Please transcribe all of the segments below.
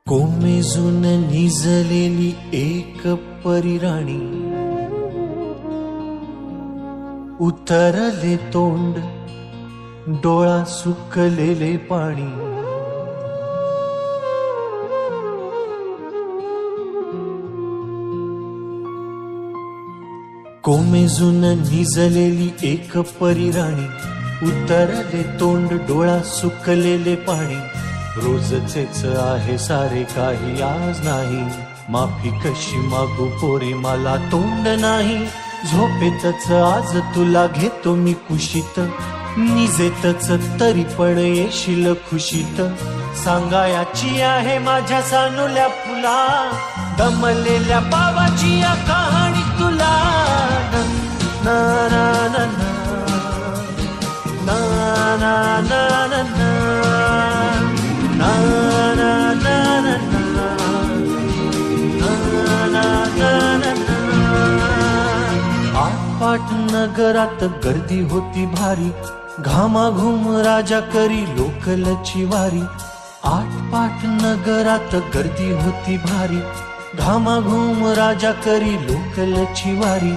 कोमेजून निजलेली एक परिराणी, उतरले तोंड डोळा सुकलेले पाणी। कोमेजून निजलेली एक परिराणी, उतरले तोंड डोळा सुकलेले पाणी। रोजचेच आहे सारे काही आज नाही, माफी कशी मागू पोरी मला तोंड नाही। झोपेतच आज तुला घेतो मी कुशीत, निजेतच तरी पण येशील खुशीत। सांगायाची आहे माझ्या सानुल्या फुला, दमलेल्या बाबाची या कहाणी तुला। ना ना ना ना ना ना ना ना ना ना ना ना ना ना ना। आटपाट नगरात गर्दी होती भारी, घामाघूम राजा करी लोकलची वारी। आटपाट नगरात गर्दी होती भारी, घामाघूम राजा करी लोकलची वारी।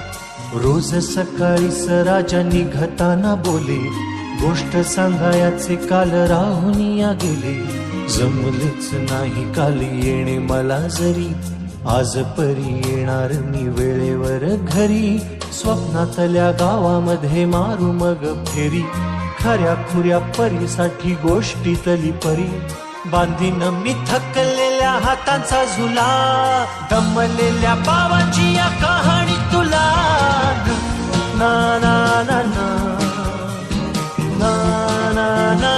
रोज सकाळीच राजा निघताना बोले, गोष्ट सांगायाचे काल राहुनिया गेले। जमलेच नाही काल येणे मला जरी, आज परी येणार मी वेळेवर घरी। स्वप्नातल्या गावामध्ये मारू मग फेरी, खऱ्या खुऱ्या परीसाठी गोष्टीतली परी। बांधीन मी थकलेल्या हातांचा झुला, दमलेल्या बाबांची या कहाणी तुला। ना ना ना ना ना ना ना ना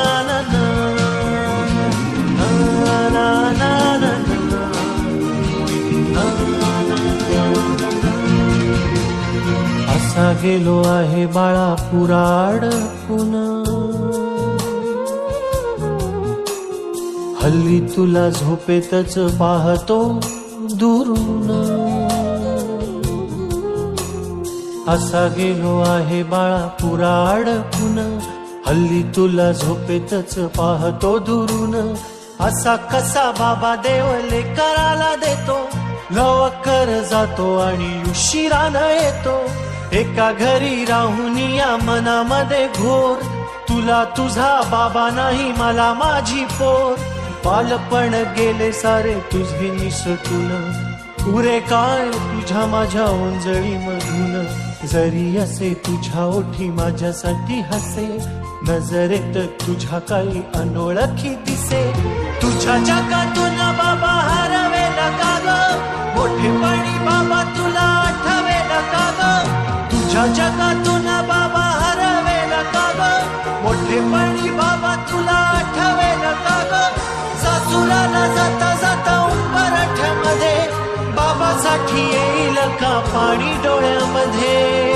ना ना ना ना। असा गेलो आहे बाळा पुराड पुन्हा, हल्ली तुला झोपेतच पाहतो दुरून। असा गेलो आहे बाळा पुराड पुन्हा, हल्ली तुला झोपेतच पाहतो दुरून। असा कसा बाबा देवले कराला देतो, लवकर जातो आणि उशिरानं येतो। एका घरी राहून या मनामध्ये घोर, तुला तुझा बाबा नाही मला माझी पोर। बालपण गेले सारे तुझे निसटून, उरे काय तुझ्या माझ्या ओंजळी मधून। जरी असे तुझ्या ओठी माझ्यासाठी हसे, नजरेत तुझ्या काही अनोळखी दिसे। तुझ्या जगातून बाबा हरवेला का ग, मोठेपणी बाबा तुला आठवेला का ग। तुझ्या जगातून बाबा हरवेला का ग, मोठेपणी बाबा तुला आठवेला का ग। सासुराला जाता जाता उंबरठ्यामध्ये, बाबासाठी येईल का पाणी डोळ्यामध्ये।